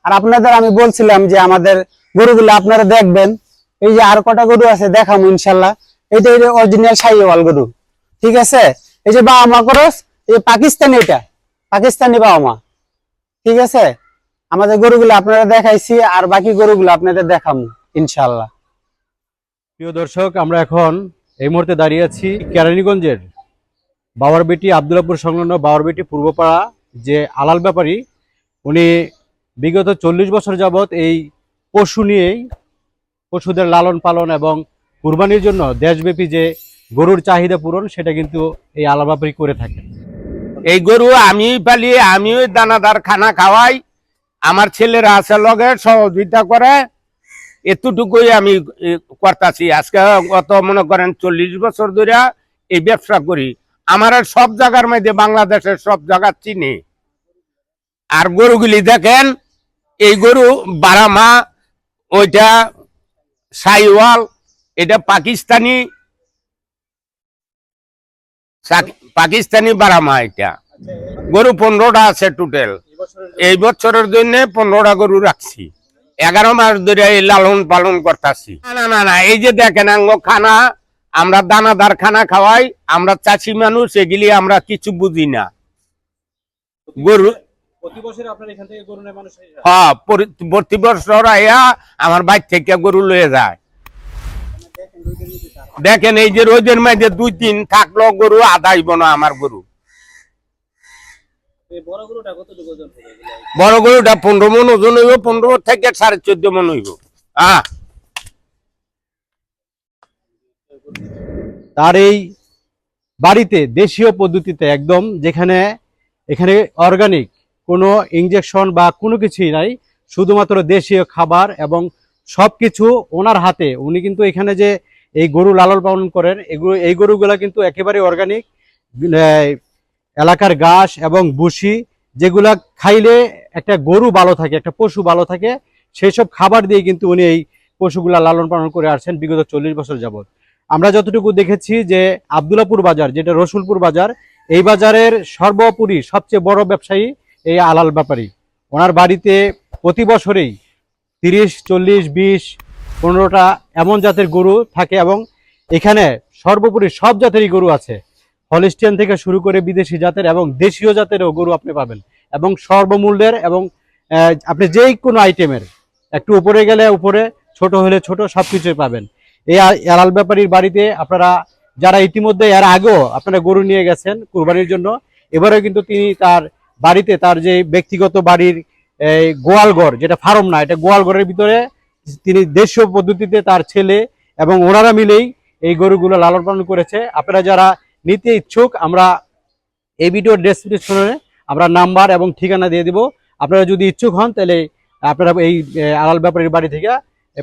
আর আপনাদের আমি বলছিলাম যে আমাদের গরুগুলো আপনারা দেখবেন, এই যে আর কটা গরু আছে দেখাবো ইনশাল্লাহ। এটা অরিজিনাল শাহিওয়াল গরু, ঠিক আছে। এই যে বাবা মা করস, এই পাকিস্তানি, এটা পাকিস্তানি বাবা মা, ঠিক আছে। আমাদের গরুগুলো আপনারা দেখাইছি, আর বাকি গরুগুলো আপনাদের দেখাবো ইনশাল্লাহ। প্রিয় দর্শক, আমরা এখন এই মুহূর্তে দাঁড়িয়ে আছি কেরানীগঞ্জের বাওয়ারবেটি আব্দুল্লাপুর সংলগ্ন বাওয়ারবেটি পূর্বপাড়া। যে আলাল ব্যাপারী, উনি বিগত 40 বছর যাবৎ এই পশু নিয়েই, পশুদের লালন পালন এবং কুরবানির জন্য দেশব্যাপী যে গরুর চাহিদা পূরণ, সেটা কিন্তু এই আলাল ব্যাপারী করে থাকেন। এই গরু আমি পালি, আমিও দানাদার খানা খাওয়াই, আমার ছেলেরা আছে লগে সহযোগিতা করে, এতটুকুই আমি করতেছি। আজকে গত মনে করেন 40 বছর ধরে এই ব্যবসা করি। আমার সব জায়গার মধ্যে, বাংলাদেশের সব জায়গা চিনি। আর গরুগুলি দেখেন, এই গরু বারামা, ওইটা শাহিওয়াল, এটা পাকিস্তানি, পাকিস্তানি বারামা। এটা গরু 15টা আছে টোটাল। এই বছরের জন্য 15টা গরু রাখছি, 11 মাস ধরে এই লালন পালন করতেছি। না না না, এই যে দেখেন আঙ্গ খানা, আমরা দানাদার খানা খাওয়াই। আমরা চাষি মানুষ, এগুলি আমরা কিছু বুঝি না। গরু হ্যাঁ, প্রতি বছর আইয়া আমার বাইর থেকে গরু লয়ে যায়। দেখেন এই যে রোদের মধ্যে 2-3 থাকলো গরু আদাইব না আমার গরু। বড় গরুটা 15 মন ওজন হইব, 15 থেকে 14.5 মন হইব। তার এই বাড়িতে দেশীয় পদ্ধতিতে একদম, যেখানে এখানে অর্গানিক কোনো ইনজেকশন বা কোনো কিছুই নাই, শুধুমাত্র দেশীয় খাবার এবং সবকিছু ওনার হাতে। উনি কিন্তু এখানে যে এই গরু লালন পালন করেন, এই গরুগুলা কিন্তু একেবারে অর্গানিক, এলাকার ঘাস এবং ভুসি, যেগুলা খাইলে একটা গরু ভালো থাকে, একটা পশু ভালো থাকে, সেই সব খাবার দিয়ে কিন্তু উনি এই পশুগুলা লালন পালন করে আসছেন বিগত 40 বছর যাবৎ। আমরা যতটুকু দেখেছি যে আব্দুল্লাপুর বাজার, যেটা রসুলপুর বাজার, এই বাজারের সর্বোপরি সবচেয়ে বড় ব্যবসায়ী এই আলাল ব্যাপারী। ওনার বাড়িতে প্রতি বছরেই 30, 40, 20, 15টা এমন জাতের গরু থাকে, এবং এখানে সর্বোপরি সব জাতেরই গরু আছে। হলিস্টিয়ান থেকে শুরু করে বিদেশি জাতের এবং দেশীয় জাতেরও গরু আপনি পাবেন, এবং সর্বমূল্যের, এবং আপনি যেই কোনো আইটেমের, একটু উপরে গেলে উপরে, ছোট হলে ছোট, সবকিছুই পাবেন এই আলাল ব্যাপারীর বাড়িতে। আপনারা যারা ইতিমধ্যে এর আগেও আপনারা গরু নিয়ে গেছেন কুরবানির জন্য, এবারেও কিন্তু তিনি তার বাড়িতে, তার যে ব্যক্তিগত বাড়ির গোয়ালঘর, যেটা ফার্ম না, এটা গোয়ালঘরের ভিতরে তিনি দেশীয় পদ্ধতিতে তার ছেলে এবং ওনারা মিলেই এই গরুগুলো লালন পালন করেছে। আপনারা যারা নিতে ইচ্ছুক, আমরা এই ভিডিওর ডেসক্রিপশনে আমরা নাম্বার এবং ঠিকানা দিয়ে দিব। আপনারা যদি ইচ্ছুক হন, তাহলে আপনারা এই আলাল ব্যাপারীর বাড়ি থেকে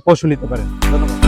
পশু নিতে পারেন। ধন্যবাদ।